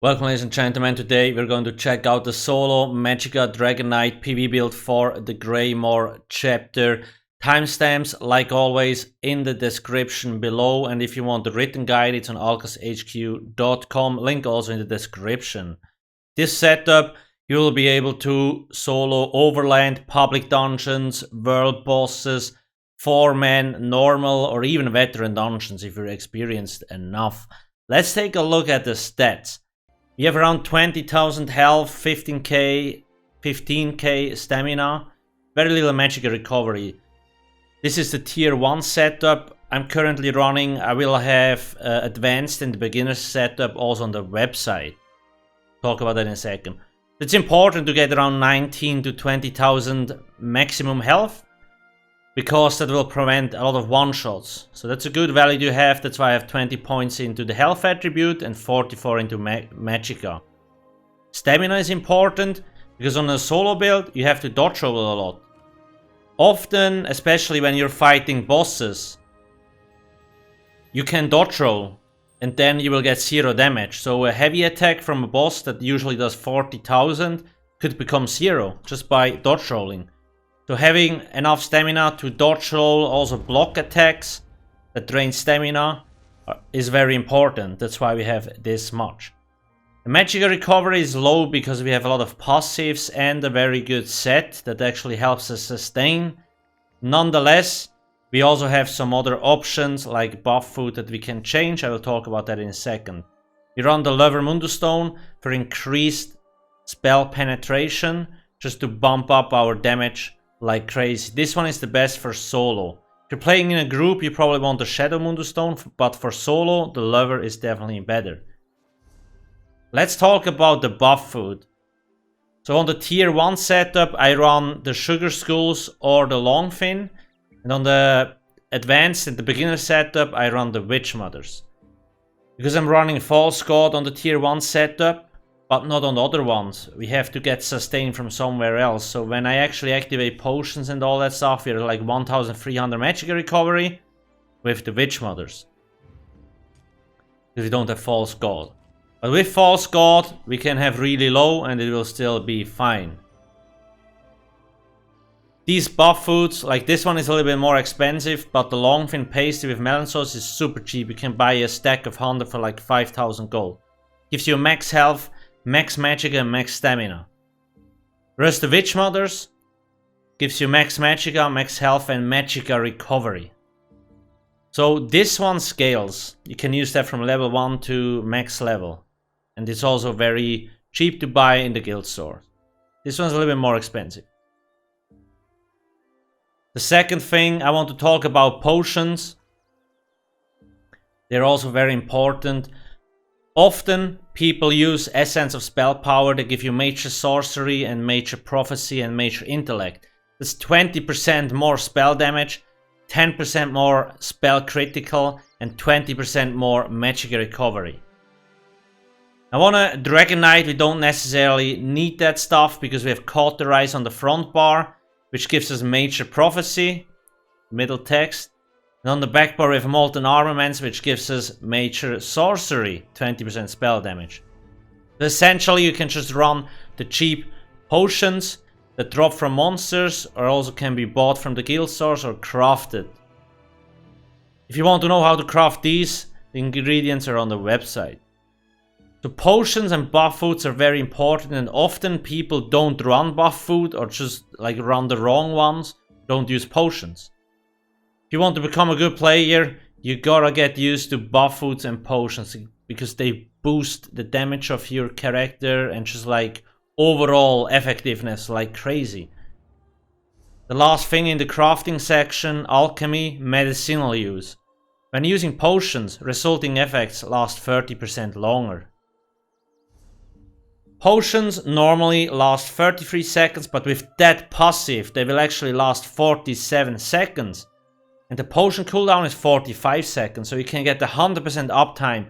Welcome ladies and gentlemen, today we're going to check out the solo Magicka Dragonknight PvE build for the Greymoor chapter. Timestamps, like always, in the description below, and if you want the written guide, it's on alcasthq.com, link also in the description. This setup, you will be able to solo overland, public dungeons, world bosses, 4-man, normal, or even veteran dungeons if you're experienced enough. Let's take a look at the stats. You have around 20,000 health, 15k stamina, very little Magicka recovery. This is the tier 1 setup I'm currently running. I will have advanced in the beginner setup also on the website. Talk about that in a second. It's important to get around 19 to 20,000 maximum health, because that will prevent a lot of one-shots. So that's a good value to have. That's why I have 20 points into the health attribute and 44 into Magicka. Stamina is important, because on a solo build you have to dodge roll a lot. Often, especially when you're fighting bosses, you can dodge roll and then you will get 0 damage. So a heavy attack from a boss that usually does 40,000 could become 0 just by dodge rolling. So having enough stamina to dodge roll, also block attacks that drain stamina, is very important. That's why we have this much. The Magicka recovery is low because we have a lot of passives and a very good set that actually helps us sustain. Nonetheless, we also have some other options like buff food that we can change. I will talk about that in a second. We run the Lever Mundus Stone for increased spell penetration, just to bump up our damage like crazy. This one is the best for solo. If you're playing in a group, you probably want the Shadow Mundus Stone, but for solo, the Lever is definitely better. Let's talk about the buff food. So on the tier 1 setup, I run the Sugar Skulls or the Longfin, and on the advanced and the beginner setup, I run the Witch Mothers. Because I'm running False God on the tier 1 setup, but not on the other ones, we have to get sustain from somewhere else. So when I actually activate potions and all that stuff, we're like 1300 Magicka recovery with the Witch Mothers, because we don't have False God. But with False God, we can have really low and it will still be fine. These buff foods, like this one is a little bit more expensive, but the Longfin pasty with melon sauce is super cheap. You can buy a stack of 100 for like 5,000 gold. Gives you max health, max Magicka and max stamina. Whereas the Witch Mothers gives you max Magicka, max health and Magicka recovery. So this one scales. You can use that from level 1 to max level. And it's also very cheap to buy in the guild store. This one's a little bit more expensive. The second thing I want to talk about, potions. They're also very important. Often people use Essence of Spell Power to give you Major Sorcery and Major Prophecy and Major Intellect. That's 20% more spell damage, 10% more spell critical, and 20% more Magicka recovery. Now on a Dragonknight, we don't necessarily need that stuff because we have Cauterize on the front bar, which gives us Major Prophecy, middle text. And on the back bar we have Molten Armaments, which gives us Major Sorcery, 20% spell damage. So essentially you can just run the cheap potions that drop from monsters, or also can be bought from the guild stores or crafted. If you want to know how to craft these, the ingredients are on the website. So potions and buff foods are very important, and often people don't run buff food or just like run the wrong ones, don't use potions. If you want to become a good player, you gotta get used to buff foods and potions, because they boost the damage of your character and just like overall effectiveness like crazy. The last thing in the crafting section, alchemy, medicinal use. When using potions, resulting effects last 30% longer. Potions normally last 33 seconds, but with that passive, they will actually last 47 seconds. And the potion cooldown is 45 seconds, so you can get 100% uptime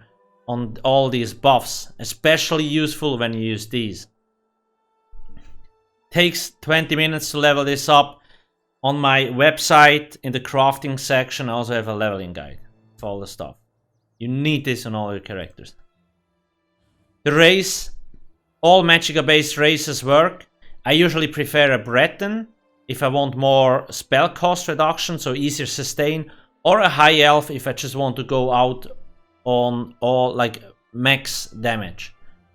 on all these buffs. Especially useful when you use these. Takes 20 minutes to level this up. On my website, in the crafting section, I also have a leveling guide for all the stuff. You need this on all your characters. The race, all Magicka based races work. I usually prefer a Breton if I want more spell cost reduction, so easier sustain, or a high elf if I just want to go out on all like max damage.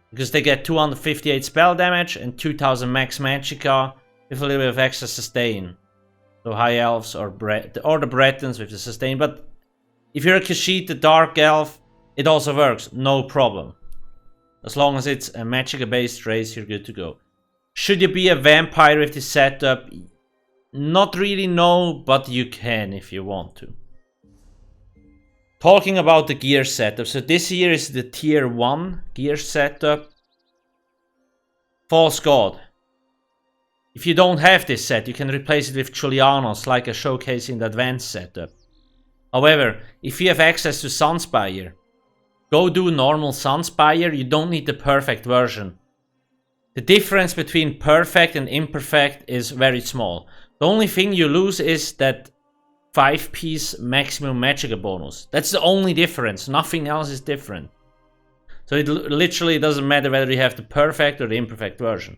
Because they get 258 spell damage and 2000 max Magicka with a little bit of extra sustain. So high elves or the Bretons with the sustain. But if you're a Khajiit, the dark elf, it also works, no problem. As long as it's a Magicka based race, you're good to go. Should you be a vampire with this setup? Not really, no, but you can if you want to. Talking about the gear setup, so this here is the tier 1 gear setup. False God. If you don't have this set, you can replace it with Julianos, like I showcase in the advanced setup. However, if you have access to Sunspire, go do normal Sunspire, you don't need the perfect version. The difference between perfect and imperfect is very small. The only thing you lose is that 5-piece maximum Magicka bonus. That's the only difference, nothing else is different. So it literally doesn't matter whether you have the perfect or the imperfect version.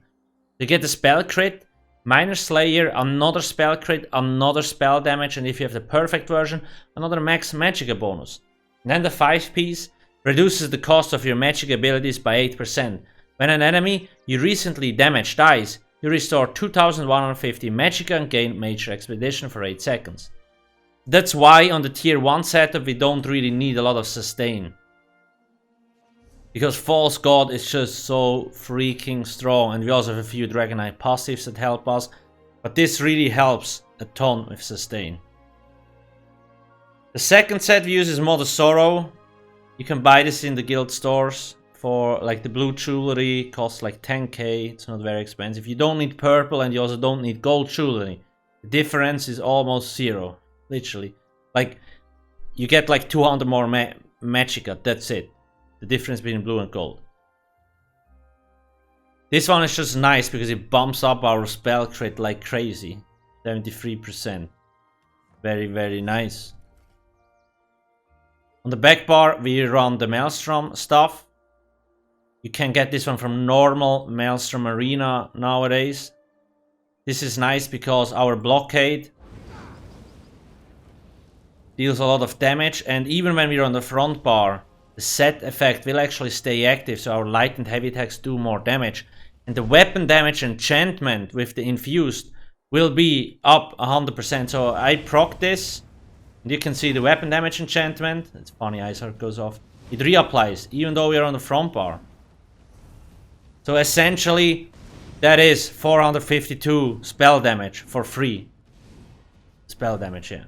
You get the spell crit, minor slayer, another spell crit, another spell damage, and if you have the perfect version, another max Magicka bonus. And then the 5-piece reduces the cost of your Magicka abilities by 8%. When an enemy you recently damaged dies, you restore 2150 Magicka and gain Major Expedition for 8 seconds. That's why on the tier 1 setup we don't really need a lot of sustain. Because False God is just so freaking strong, and we also have a few Dragonknight passives that help us. But this really helps a ton with sustain. The second set we use is Mod of Sorrow. You can buy this in the guild stores for like the blue jewelry, costs like 10k, it's not very expensive. You don't need purple and you also don't need gold jewelry. The difference is almost zero, literally. Like, you get like 200 more Magicka, that's it. The difference between blue and gold. This one is just nice because it bumps up our spell crit like crazy. 73%. Very, very nice. On the back bar, we run the Maelstrom stuff. You can get this one from normal Maelstrom Arena nowadays. This is nice because our blockade deals a lot of damage, and even when we're on the front bar, the set effect will actually stay active, so our light and heavy attacks do more damage. And the weapon damage enchantment with the infused will be up 100%. So I proc this, and you can see the weapon damage enchantment. It's funny, Ice Heart goes off. It reapplies, even though we're on the front bar. So essentially, that is 452 spell damage for free. Spell damage, yeah.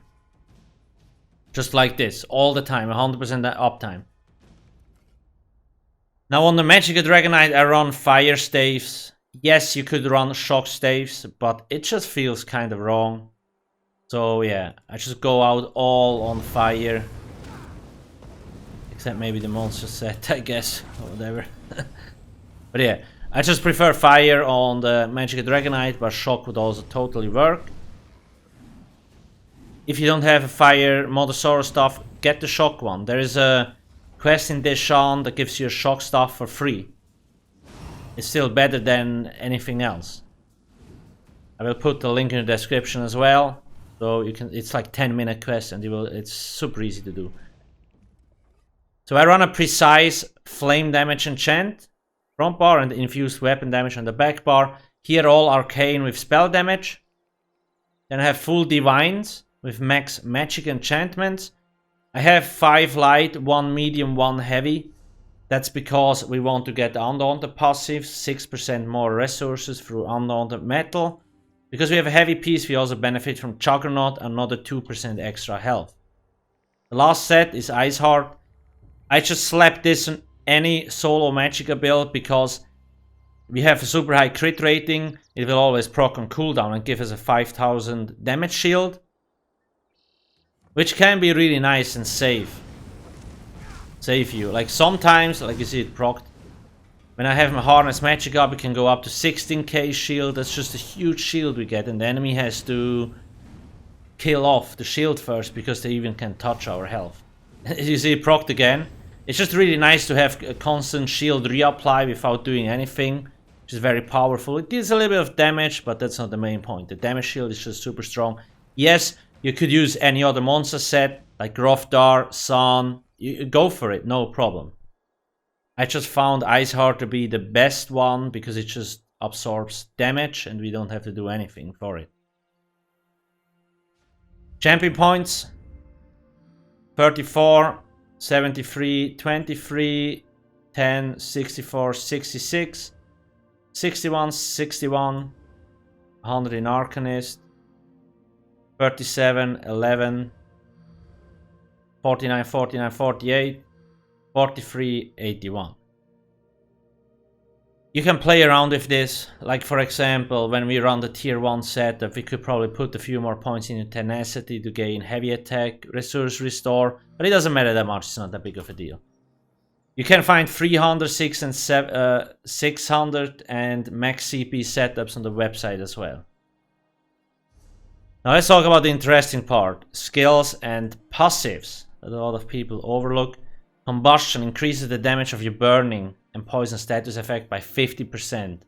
Just like this, all the time, 100% uptime. Now on the Magicka Dragonknight, I run fire staves. Yes, you could run shock staves, but it just feels kind of wrong. So yeah, I just go out all on fire. Except maybe the monster set, I guess, or whatever. But yeah, I just prefer fire on the Magicka Dragonknight, but shock would also totally work. If you don't have a fire Modosaurus stuff, get the shock one. There is a quest in Deshan that gives you a shock stuff for free. It's still better than anything else. I will put the link in the description as well. So you can, it's like 10-minute quest and it's super easy to do. So I run a precise flame damage enchant front bar and infused weapon damage on the back bar. Here all arcane with spell damage. Then I have full divines with max magic enchantments. I have 5 light, 1 medium, 1 heavy. That's because we want to get undaunted passives, 6% more resources through undaunted metal. Because we have a heavy piece, we also benefit from Juggernaut, another 2% extra health. The last set is Ice Heart. I just slapped this on any solo Magicka build because we have a super high crit rating. It will always proc on cooldown and give us a 5000 damage shield. Which can be really nice and save you. Like sometimes, like you see it procced. When I have my Harness Magicka, we can go up to 16k shield. That's just a huge shield we get, and the enemy has to kill off the shield first because they even can touch our health. You see it procced again. It's just really nice to have a constant shield reapply without doing anything, which is very powerful. It deals a little bit of damage, but that's not the main point. The damage shield is just super strong. Yes, you could use any other monster set, like Grofdar, Sun. You go for it, no problem. I just found Iceheart to be the best one because it just absorbs damage and we don't have to do anything for it. Champion points 34, 73, 23, 10, 64, 66, 61, 61, 100 in Arcanist, 37, 11, 49, 49, 48, 43, 81. You can play around with this, like for example, when we run the tier 1 setup, we could probably put a few more points into tenacity to gain heavy attack, resource restore, but it doesn't matter that much, it's not that big of a deal. You can find 300, 600 and max CP setups on the website as well. Now let's talk about the interesting part, skills and passives that a lot of people overlook. Combustion increases the damage of your burning and poison status effect by 50%.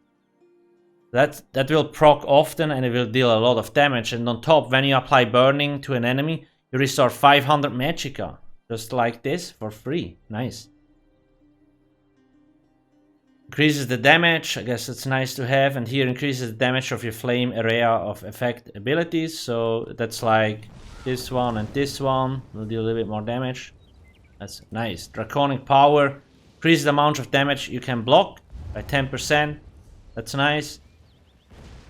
That will proc often and it will deal a lot of damage. And on top, when you apply burning to an enemy, you restore 500 Magicka. Just like this, for free. Nice. Increases the damage, I guess it's nice to have. And here increases the damage of your flame area of effect abilities. So that's like this one and this one. Will deal a little bit more damage. That's nice. Draconic power. Increase the amount of damage you can block by 10%. That's nice.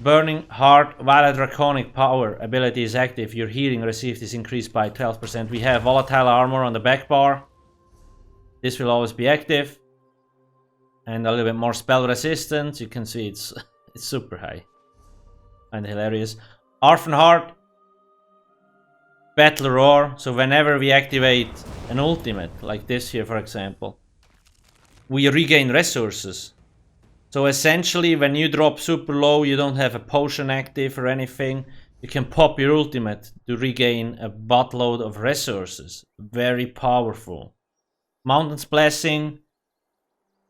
Burning Heart while a Draconic power ability is active. Your healing received is increased by 12%. We have volatile armor on the back bar. This will always be active. And a little bit more spell resistance. You can see it's super high. And hilarious. Orphan Heart. Battle Roar. So whenever we activate an ultimate, like this here for example, we regain resources. So essentially when you drop super low, you don't have a potion active or anything, you can pop your ultimate to regain a buttload of resources. Very powerful. Mountain's Blessing.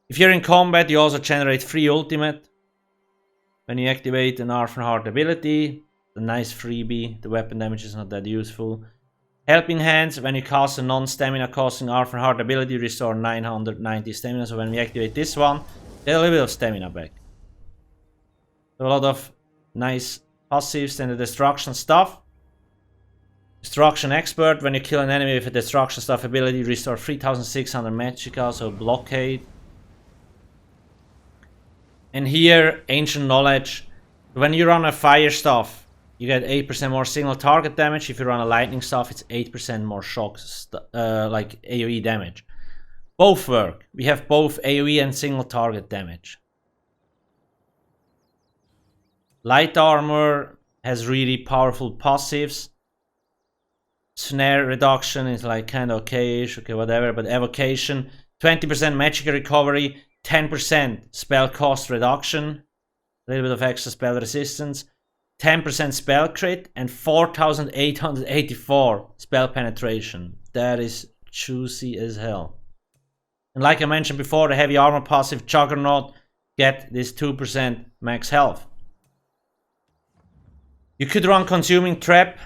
If you're in combat, you also generate free ultimate. When you activate an Orphan Heart ability, a nice freebie, the weapon damage is not that useful. Helping Hands, when you cast a non-stamina costing Orphan Heart ability, restore 990 stamina. So when we activate this one, get a little bit of stamina back. So a lot of nice passives and the destruction stuff. Destruction Expert, when you kill an enemy with a destruction stuff ability, restore 3600 Magicka, so blockade. And here, Ancient Knowledge. When you run a fire stuff, you get 8% more single target damage. If you run a lightning stuff, it's 8% more shock, like AoE damage. Both work. We have both AoE and single target damage. Light Armor has really powerful passives. Snare reduction is like kind of okay-ish, okay, whatever. But Evocation, 20% Magicka recovery, 10% spell cost reduction, a little bit of extra spell resistance, 10% spell crit, and 4884 spell penetration. That is juicy as hell. And like I mentioned before, the heavy armor passive Juggernaut, get this 2% max health. You could run Consuming Trap.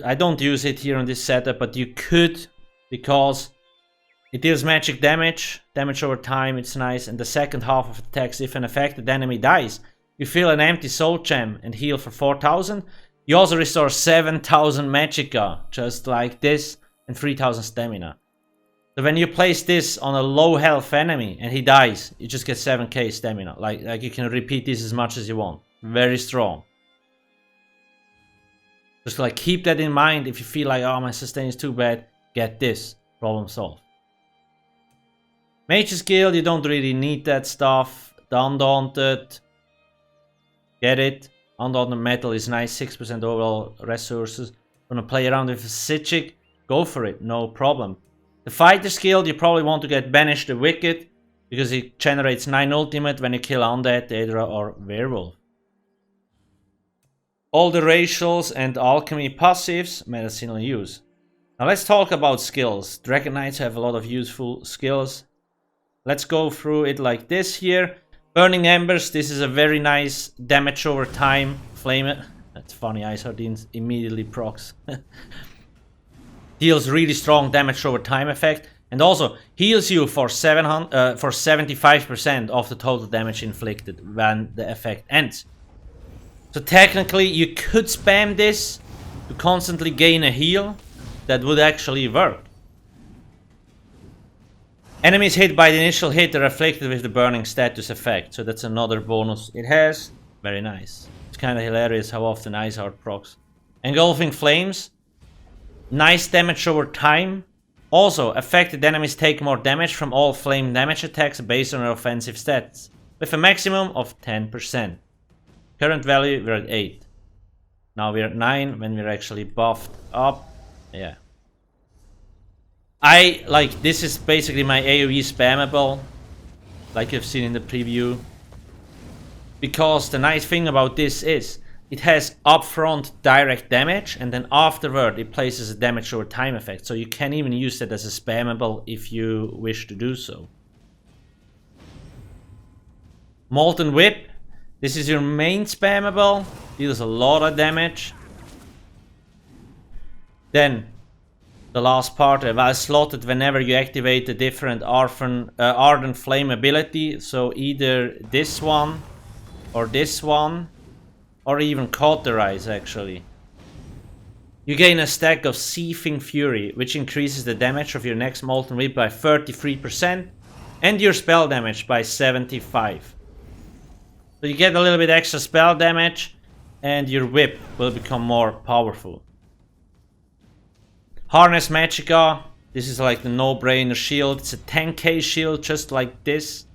I don't use it here on this setup, but you could, because it deals magic damage over time, it's nice. And the second half of attacks, if an affected enemy dies, you fill an empty soul gem and heal for 4000. You also restore 7000 Magicka, just like this, and 3000 stamina. So when you place this on a low health enemy and he dies, you just get 7k stamina. Like you can repeat this as much as you want. Very strong. Just like keep that in mind. If you feel like, oh, my sustain is too bad, get this. Problem solved. Mage's Guild, you don't really need that stuff. The Undaunted, get it. Undaunted Metal is nice, 6% overall resources. Wanna play around with a Psijic? Go for it, no problem. The Fighter's Guild, you probably want to get Banish the Wicked, because it generates 9 ultimate when you kill Undead, Daedra or Werewolf. All the racials and alchemy passives, medicinal use. Now let's talk about skills. Dragonknights have a lot of useful skills. Let's go through it like this here. Burning Embers, this is a very nice damage over time. Flame it. That's funny, Ice Sardines immediately procs. Deals really strong damage over time effect. And also heals you for 75% of the total damage inflicted when the effect ends. So technically you could spam this to constantly gain a heal. That would actually work. Enemies hit by the initial hit are afflicted with the burning status effect. So that's another bonus it has. Very nice. It's kind of hilarious how often Ice Heart procs. Engulfing Flames. Nice damage over time. Also, affected enemies take more damage from all flame damage attacks based on their offensive stats. With a maximum of 10%. Current value, we're at 8. Now we're at 9 when we're actually buffed up. Yeah. This is basically my AoE spammable. Like you've seen in the preview. Because the nice thing about this is, it has upfront direct damage, and then afterward it places a damage over time effect. So you can even use that as a spammable if you wish to do so. Molten Whip. This is your main spammable. Deals a lot of damage. Then, the last part, while slotted whenever you activate a different Ardent Flame ability. So either this one, or even Cauterize actually. You gain a stack of Seething Fury, which increases the damage of your next Molten Whip by 33%, and your spell damage by 75%. So you get a little bit extra spell damage, and your whip will become more powerful. Harness Magicka. This is like the no-brainer shield. It's a 10k shield just like this.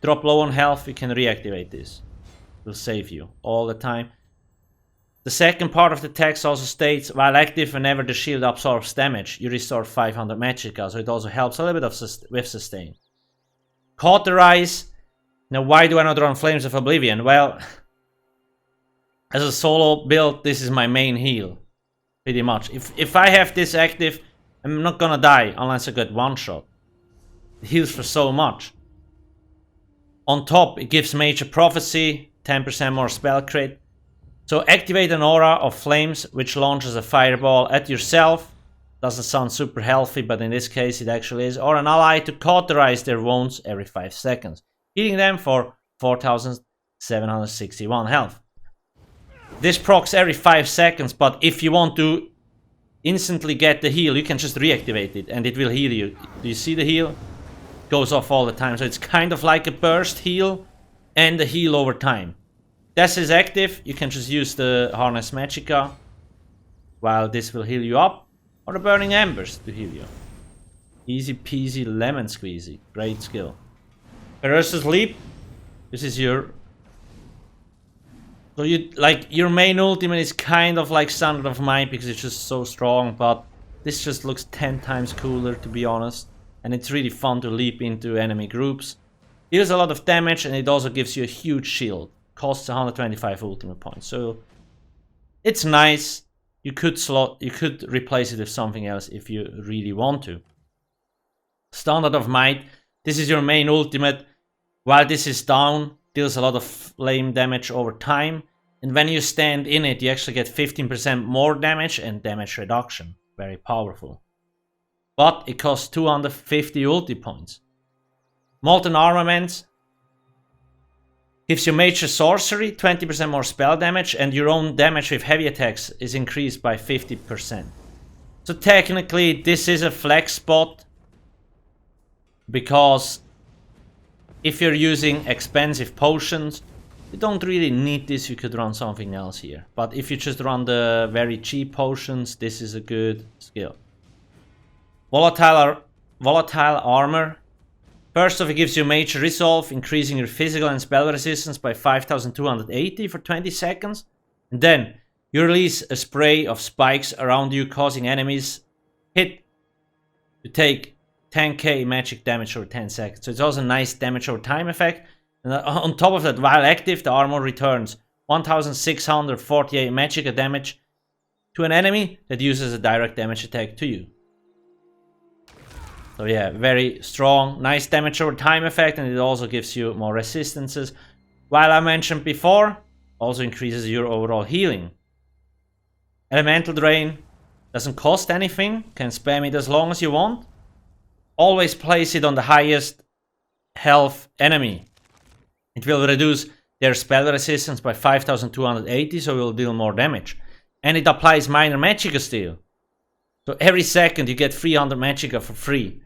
Drop low on health, you can reactivate this. It will save you all the time. The second part of the text also states, while active whenever the shield absorbs damage, you restore 500 Magicka, so it also helps a little bit with sustain. Cauterize. Now why do I not run Flames of Oblivion? Well, as a solo build, this is my main heal. Pretty much. If I have this active, I'm not gonna die unless I get one shot. It heals for so much. On top, it gives Major Prophecy, 10% more spell crit. So activate an aura of flames which launches a fireball at yourself. Doesn't sound super healthy, but in this case it actually is. Or an ally to cauterize their wounds every 5 seconds. Healing them for 4,761 health. This procs every 5 seconds, but if you want to instantly get the heal, you can just reactivate it and it will heal you. Do you see the heal? It goes off all the time, so it's kind of like a burst heal and a heal over time. This is active, you can just use the Harness Magicka while this will heal you up, or the Burning Embers to heal you. Easy peasy lemon squeezy, great skill. Ferocious Leap, this is your... So your main ultimate is kind of like Standard of Might because it's just so strong, but this just looks 10 times cooler to be honest. And it's really fun to leap into enemy groups. Deals a lot of damage and it also gives you a huge shield. Costs 125 ultimate points. So it's nice. You could replace it with something else if you really want to. Standard of Might. This is your main ultimate. While this is down, deals a lot of flame damage over time. And when you stand in it, you actually get 15% more damage and damage reduction. Very powerful. But it costs 250 ulti points. Molten Armaments. Gives you Major Sorcery, 20% more spell damage, and your own damage with heavy attacks is increased by 50%. So technically this is a flex spot. Because if you're using expensive potions, you don't really need this, you could run something else here. But if you just run the very cheap potions, this is a good skill. Volatile Armor. First off, it gives you Major Resolve, increasing your physical and spell resistance by 5,280 for 20 seconds. And then, you release a spray of spikes around you, causing enemies hit to take 10k magic damage over 10 seconds. So it's also a nice damage over time effect. And on top of that, while active, the armor returns 1,648 Magicka damage to an enemy that uses a direct damage attack to you. So yeah, very strong, nice damage over time effect, and it also gives you more resistances. While I mentioned before, also increases your overall healing. Elemental Drain doesn't cost anything, can spam it as long as you want. Always place it on the highest health enemy. It will reduce their spell resistance by 5280, so it will deal more damage. And it applies minor Magicka still. So every second you get 300 Magicka for free.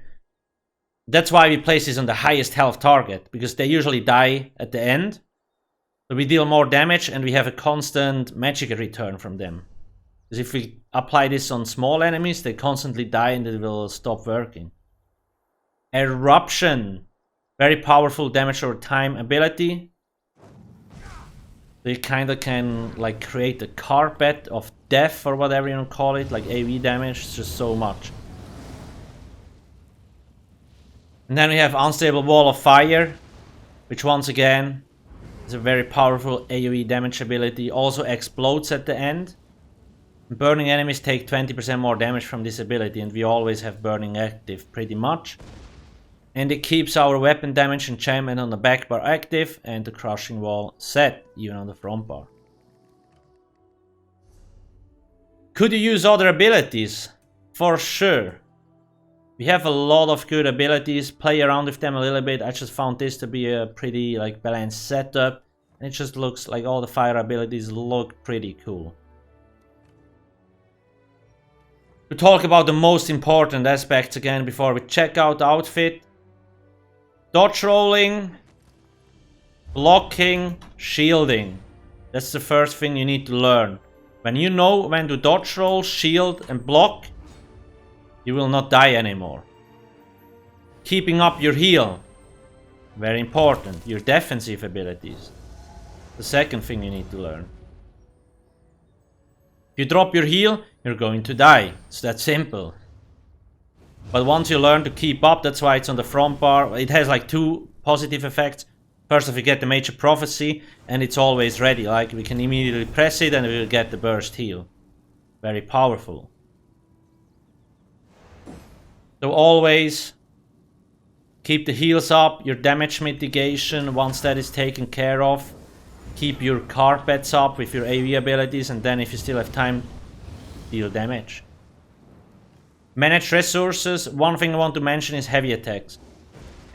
That's why we place this on the highest health target, because they usually die at the end. So we deal more damage and we have a constant Magicka return from them. Because if we apply this on small enemies, they constantly die and it will stop working. Eruption. Very powerful damage over time ability. They kind of can like create a carpet of death or whatever you want to call it, like AoE damage. It's just so much. And then we have Unstable Wall of Fire, which once again is a very powerful AoE damage ability. Also explodes at the end. Burning enemies take 20% more damage from this ability, and we always have burning active pretty much. And it keeps our weapon damage enchantment on the back bar active and the crushing wall set, even on the front bar. Could you use other abilities? For sure. We have a lot of good abilities, play around with them a little bit. I just found this to be a pretty like balanced setup. And it just looks like all the fire abilities look pretty cool. To talk about the most important aspects again before we check out the outfit. Dodge rolling, blocking, shielding. That's the first thing you need to learn. When you know when to dodge roll, shield and block, you will not die anymore. Keeping up your heal. Very important. Your defensive abilities. The second thing you need to learn. If you drop your heal, you're going to die. It's that simple. But once you learn to keep up, that's why it's on the front bar. It has like two positive effects. First off, you get the Major Prophecy, and it's always ready. Like, we can immediately press it and we will get the burst heal. Very powerful. So always keep the heals up, your damage mitigation, once that is taken care of. Keep your carpets up with your AoE abilities, and then if you still have time, deal damage. Manage resources. One thing I want to mention is heavy attacks.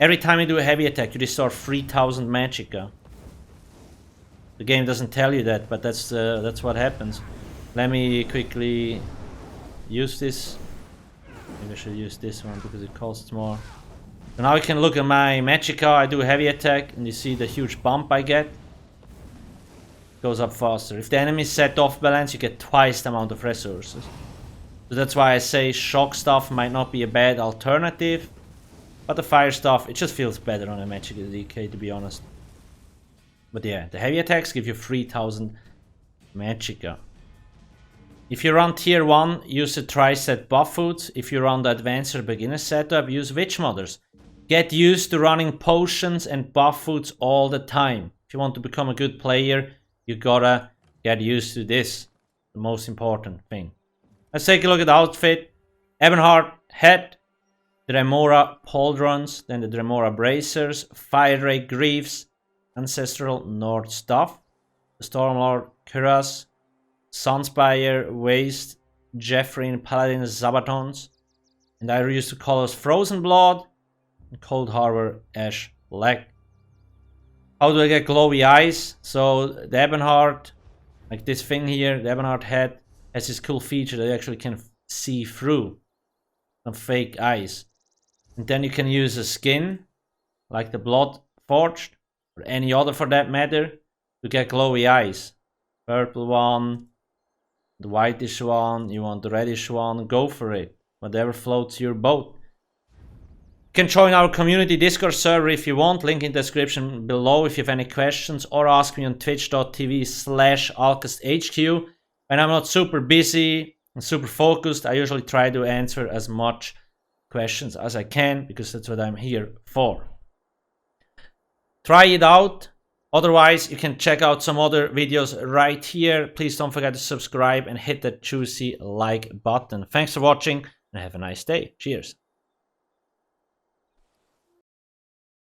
Every time you do a heavy attack, you restore 3000 Magicka. The game doesn't tell you that, but that's what happens. Let me quickly use this. Maybe I should use this one because it costs more. So now I can look at my Magicka. I do a heavy attack, and you see the huge bump I get. It goes up faster. If the enemy is set off balance, you get twice the amount of resources. So that's why I say shock stuff might not be a bad alternative. But the fire stuff, it just feels better on a Magicka DK, to be honest. But yeah, the heavy attacks give you 3000 Magicka. If you run tier 1, use the tri-set buff foods. If you run the advanced or beginner setup, use witch mothers. Get used to running potions and buff foods all the time. If you want to become a good player, you gotta get used to this. The most important thing. Let's take a look at the outfit. Ebonheart head, Dremora pauldrons, then the Dremora bracers, Fire Ray greaves, Ancestral Nord staff, the Stormlord cuirass, Sunspire waist, Jeffrey Paladin Zabatons, and I use the colors Frozen Blood and Cold Harbor Ash Black. How do I get glowy eyes? So the Ebonheart, like this thing here, the Ebonheart head has this cool feature that you actually can see through some fake eyes. And then you can use a skin, like the Blood Forged, or any other for that matter, to get glowy eyes. Purple one, the whitish one, you want the reddish one, go for it. Whatever floats your boat. You can join our community Discord server if you want, link in the description below if you have any questions, or ask me on twitch.tv/alcasthq. When I'm not super busy and super focused, I usually try to answer as much questions as I can, because that's what I'm here for. Try it out. Otherwise, you can check out some other videos right here. Please don't forget to subscribe and hit that juicy like button. Thanks for watching and have a nice day. Cheers.